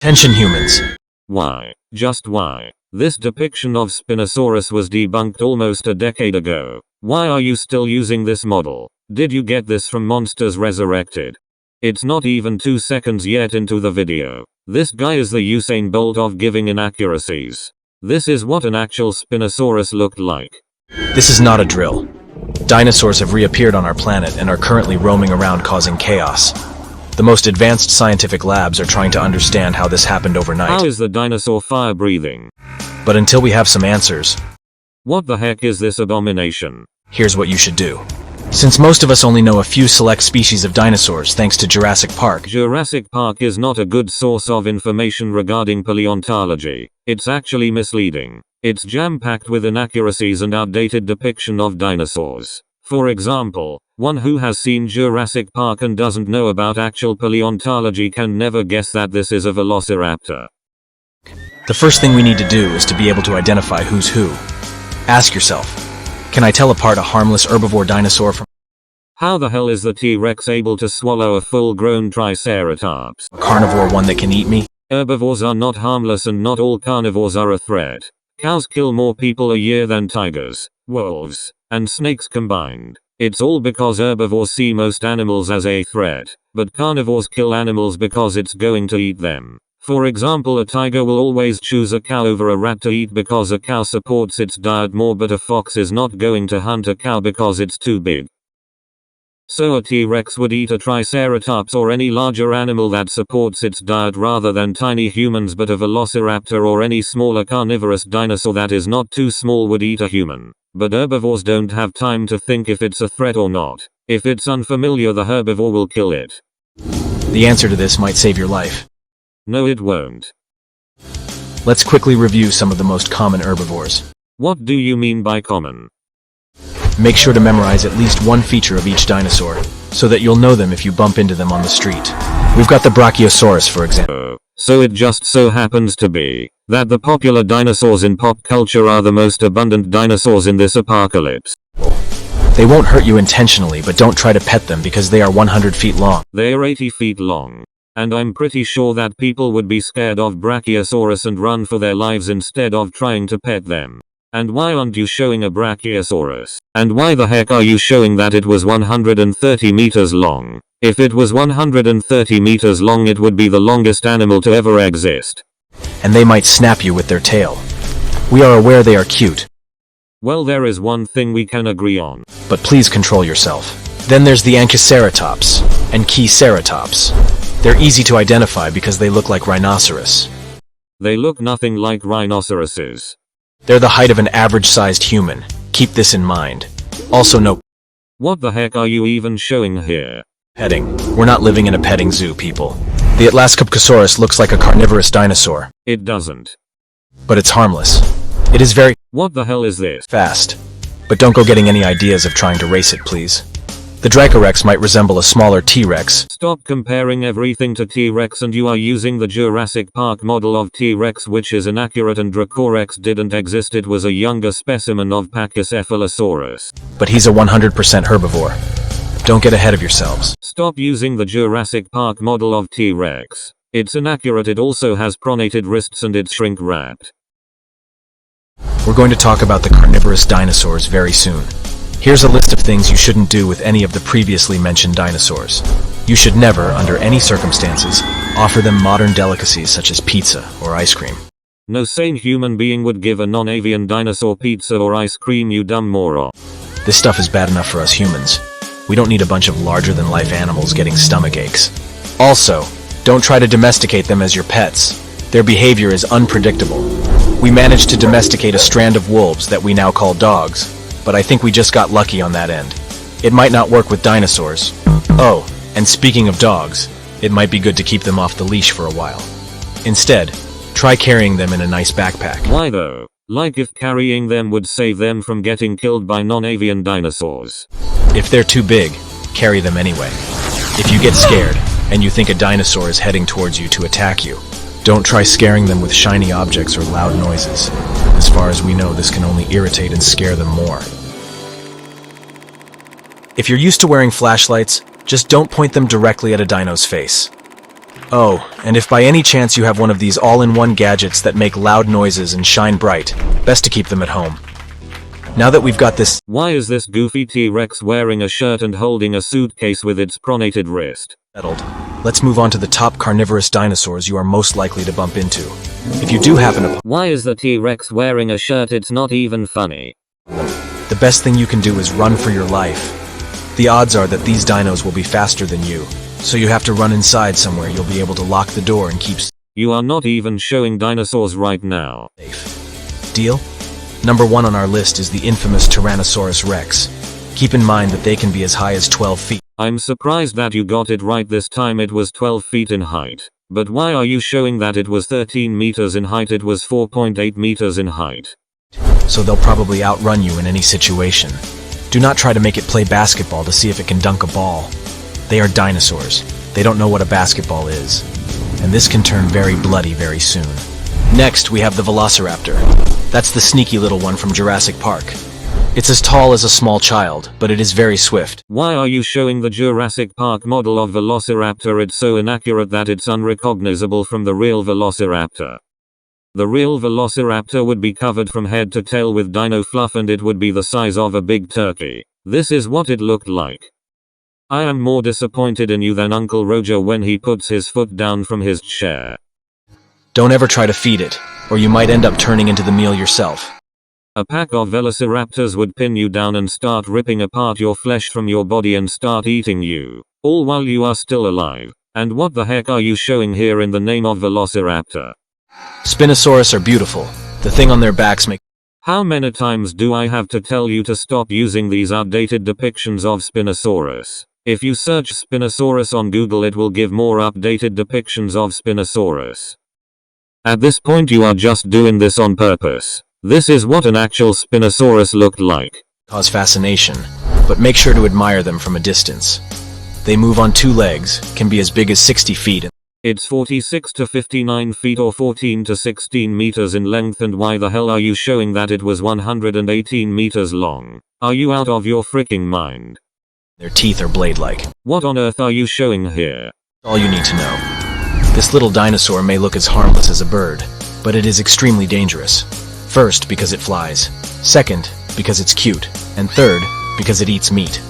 Attention humans. Why? Just why? This depiction of Spinosaurus was debunked almost a decade ago. Why are you still using this model? Did you get this from Monsters Resurrected? It's not even 2 seconds yet into the video. This guy is the Usain Bolt of giving inaccuracies. This is what an actual Spinosaurus looked like. This is not a drill. Dinosaurs have reappeared on our planet and are currently roaming around causing chaos. The most advanced scientific labs are trying to understand how this happened overnight. How is the dinosaur fire breathing? But until we have some answers, what the heck is this abomination? Here's what you should do. Since most of us only know a few select species of dinosaurs thanks to Jurassic Park. Jurassic Park is not a good source of information regarding paleontology. It's actually misleading. It's jam-packed with inaccuracies and outdated depiction of dinosaurs. For example, one who has seen Jurassic Park and doesn't know about actual paleontology can never guess that this is a velociraptor. The first thing we need to do is to be able to identify who's who. Ask yourself, can I tell apart a harmless herbivore dinosaur from how the hell is the T-Rex able to swallow a full-grown triceratops? a carnivore one that can eat me? Herbivores are not harmless and not all carnivores are a threat. Cows kill more people a year than tigers, wolves, and snakes combined. It's all because herbivores see most animals as a threat, but carnivores kill animals because it's going to eat them. For example, a tiger will always choose a cow over a rat to eat because a cow supports its diet more, but a fox is not going to hunt a cow because it's too big. So a T-Rex would eat a triceratops or any larger animal that supports its diet rather than tiny humans, but a velociraptor or any smaller carnivorous dinosaur that is not too small would eat a human. But herbivores don't have time to think if it's a threat or not. If it's unfamiliar, the herbivore will kill it. The answer to this might save your life. No, it won't. Let's quickly review some of the most common herbivores. What do you mean by common? Make sure to memorize at least one feature of each dinosaur, so that you'll know them if you bump into them on the street. We've got the Brachiosaurus, for example. So it just so happens to be that the popular dinosaurs in pop culture are the most abundant dinosaurs in this apocalypse. They won't hurt you intentionally, but don't try to pet them because they are 100 feet long. They are 80 feet long. And I'm pretty sure that people would be scared of Brachiosaurus and run for their lives instead of trying to pet them. And why aren't you showing a Brachiosaurus? And why the heck are you showing that it was 130 meters long? If it was 130 meters long, it would be the longest animal to ever exist. And they might snap you with their tail. We are aware they are cute. Well, there is one thing we can agree on. But please control yourself. Then there's the Anchiceratops and Keyceratops. They're easy to identify because they look like rhinoceros. They look nothing like rhinoceroses. They're the height of an average-sized human. Keep this in mind. Also note, what the heck are you even showing here? Petting. We're not living in a petting zoo, people. The Atlascopcosaurus looks like a carnivorous dinosaur. It doesn't. But it's harmless. It is very what the hell is this? Fast. But don't go getting any ideas of trying to race it, please. The Dracorex might resemble a smaller T-Rex. Stop comparing everything to T-Rex, and you are using the Jurassic Park model of T-Rex, which is inaccurate, and Dracorex didn't exist. It was a younger specimen of Pachycephalosaurus. But he's a 100% herbivore. Don't get ahead of yourselves. Stop using the Jurassic Park model of T-Rex. It's inaccurate. It also has pronated wrists and it's shrink-wrapped. We're going to talk about the carnivorous dinosaurs very soon. Here's a list of things you shouldn't do with any of the previously mentioned dinosaurs. You should never, under any circumstances, offer them modern delicacies such as pizza or ice cream. No sane human being would give a non-avian dinosaur pizza or ice cream, you dumb moron. This stuff is bad enough for us humans. We don't need a bunch of larger-than-life animals getting stomach aches. Also, don't try to domesticate them as your pets. Their behavior is unpredictable. We managed to domesticate a strand of wolves that we now call dogs, but I think we just got lucky on that end. It might not work with dinosaurs. Oh, and speaking of dogs, it might be good to keep them off the leash for a while. Instead, try carrying them in a nice backpack. Why though? Like if carrying them would save them from getting killed by non-avian dinosaurs. If they're too big, carry them anyway. If you get scared, and you think a dinosaur is heading towards you to attack you, don't try scaring them with shiny objects or loud noises. As far as we know, this can only irritate and scare them more. If you're used to wearing flashlights, just don't point them directly at a dino's face. Oh, and if by any chance you have one of these all-in-one gadgets that make loud noises and shine bright, best to keep them at home. Now that we've got this Why is this goofy T-Rex wearing a shirt and holding a suitcase with its pronated wrist? settled, let's move on to the top carnivorous dinosaurs you are most likely to bump into. If you do happen to Why is the T-Rex wearing a shirt? It's not even funny. the best thing you can do is run for your life. The odds are that these dinos will be faster than you, so you have to run inside somewhere you'll be able to lock the door and keep You are not even showing dinosaurs right now. safe. Deal? Number 1 on our list is the infamous Tyrannosaurus Rex. Keep in mind that they can be as high as 12 feet. I'm surprised that you got it right this time. It was 12 feet in height. But why are you showing that it was 13 meters in height? It was 4.8 meters in height. So they'll probably outrun you in any situation. Do not try to make it play basketball to see if it can dunk a ball. They are dinosaurs. They don't know what a basketball is. And this can turn very bloody very soon. Next, we have the Velociraptor. That's the sneaky little one from Jurassic Park. It's as tall as a small child, but it is very swift. Why are you showing the Jurassic Park model of Velociraptor? It's so inaccurate that it's unrecognizable from the real Velociraptor. The real Velociraptor would be covered from head to tail with dino fluff and it would be the size of a big turkey. This is what it looked like. I am more disappointed in you than Uncle Roger when he puts his foot down from his chair. Don't ever try to feed it, or you might end up turning into the meal yourself. A pack of velociraptors would pin you down and start ripping apart your flesh from your body and start eating you, all while you are still alive. And what the heck are you showing here in the name of Velociraptor? Spinosaurus are beautiful. The thing on their backs make How many times do I have to tell you to stop using these outdated depictions of Spinosaurus? If you search Spinosaurus on Google, it will give more updated depictions of Spinosaurus. At this point you are just doing this on purpose. This is what an actual Spinosaurus looked like. cause fascination, but make sure to admire them from a distance. They move on 2 legs, can be as big as 60 feet. It's 46 to 59 feet or 14 to 16 meters in length, and why the hell are you showing that it was 118 meters long? Are you out of your freaking mind? Their teeth are blade-like. What on earth are you showing here? All you need to know. This little dinosaur may look as harmless as a bird, but it is extremely dangerous. First, because it flies. Second, because it's cute. And third, because it eats meat.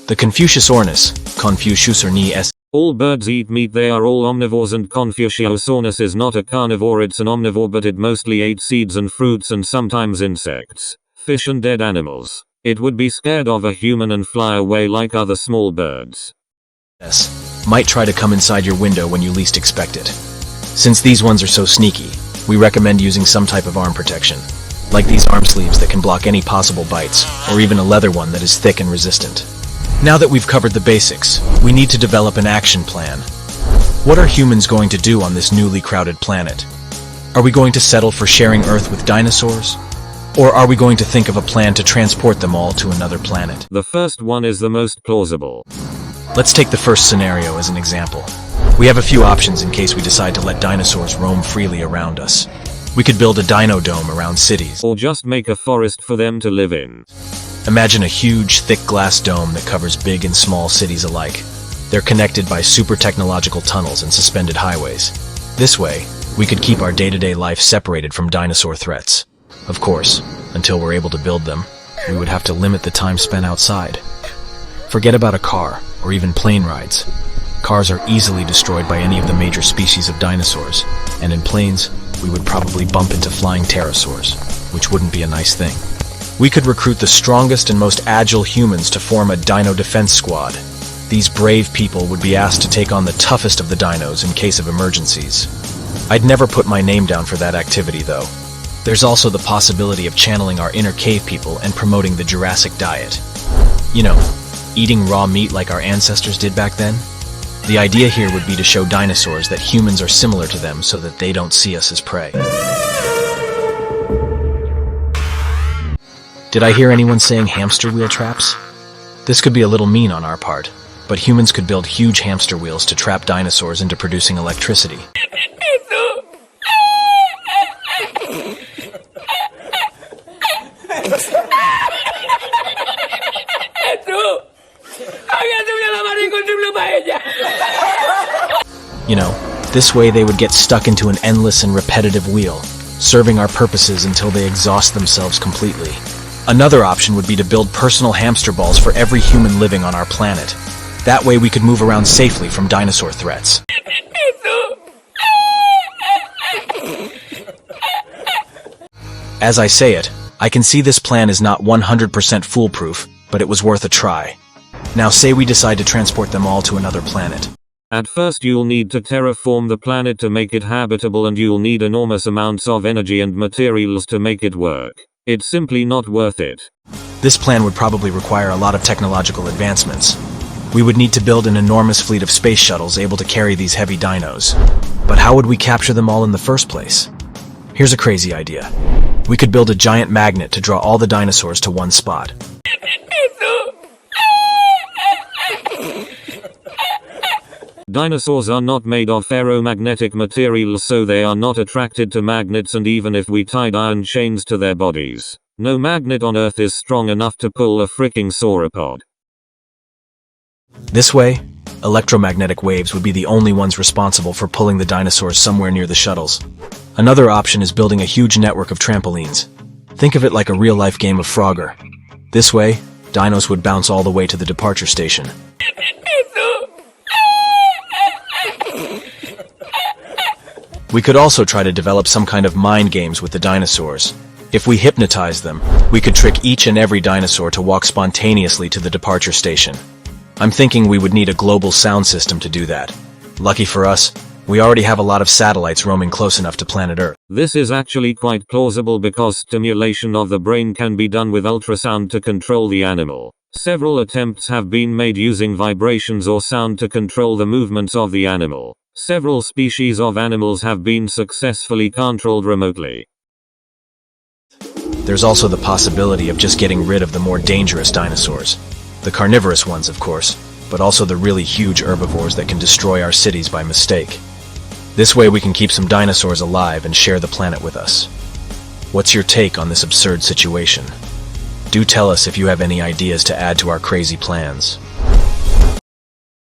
The Confuciusornis, Confuciusornis. All birds eat meat. They are all omnivores, and Confuciusornis is not a carnivore. It's an omnivore, but it mostly ate seeds and fruits and sometimes insects, fish and dead animals. It would be scared of a human and fly away like other small birds. Yes, might try to come inside your window when you least expect it. Since these ones are so sneaky, we recommend using some type of arm protection, like these arm sleeves that can block any possible bites, or even a leather one that is thick and resistant. Now that we've covered the basics, we need to develop an action plan. What are humans going to do on this newly crowded planet? Are we going to settle for sharing Earth with dinosaurs? Or are we going to think of a plan to transport them all to another planet? The first one is the most plausible. Let's take the first scenario as an example. We have a few options in case we decide to let dinosaurs roam freely around us. We could build a dino dome around cities. Or just make a forest for them to live in. Imagine a huge, thick glass dome that covers big and small cities alike. They're connected by super technological tunnels and suspended highways. This way, we could keep our day-to-day life separated from dinosaur threats. Of course, until we're able to build them, we would have to limit the time spent outside. Forget about a car, or even plane rides. Cars are easily destroyed by any of the major species of dinosaurs, and in planes, we would probably bump into flying pterosaurs, which wouldn't be a nice thing. We could recruit the strongest and most agile humans to form a dino defense squad. These brave people would be asked to take on the toughest of the dinos in case of emergencies. I'd never put my name down for that activity, though. There's also the possibility of channeling our inner cave people and promoting the Jurassic diet. You know, eating raw meat like our ancestors did back then? The idea here would be to show dinosaurs that humans are similar to them so that they don't see us as prey. Did I hear anyone saying hamster wheel traps? This could be a little mean on our part, but humans could build huge hamster wheels to trap dinosaurs into producing electricity. You know, This way they would get stuck into an endless and repetitive wheel, serving our purposes until they exhaust themselves completely. Another option would be to build personal hamster balls for every human living on our planet. That way we could move around safely from dinosaur threats. As I say it, I can see this plan is not 100% foolproof, but it was worth a try. Now say we decide to transport them all to another planet. At first you'll need to terraform the planet to make it habitable, and you'll need enormous amounts of energy and materials to make it work. It's simply not worth it. This plan would probably require a lot of technological advancements. We would need to build an enormous fleet of space shuttles able to carry these heavy dinos. But how would we capture them all in the first place? Here's a crazy idea. We could build a giant magnet to draw all the dinosaurs to one spot. Dinosaurs are not made of ferromagnetic materials, so they are not attracted to magnets, and even if we tied iron chains to their bodies, no magnet on Earth is strong enough to pull a freaking sauropod. This way, electromagnetic waves would be the only ones responsible for pulling the dinosaurs somewhere near the shuttles. Another option is building a huge network of trampolines. Think of it like a real-life game of Frogger. This way, dinos would bounce all the way to the departure station. We could also try to develop some kind of mind games with the dinosaurs. If we hypnotize them, we could trick each and every dinosaur to walk spontaneously to the departure station. I'm thinking we would need a global sound system to do that. Lucky for us, we already have a lot of satellites roaming close enough to planet Earth. This is actually quite plausible because stimulation of the brain can be done with ultrasound to control the animal. Several attempts have been made using vibrations or sound to control the movements of the animal. Several species of animals have been successfully controlled remotely. There's also the possibility of just getting rid of the more dangerous dinosaurs. The carnivorous ones, of course, but also the really huge herbivores that can destroy our cities by mistake. This way we can keep some dinosaurs alive and share the planet with us. What's your take on this absurd situation? Do tell us if you have any ideas to add to our crazy plans.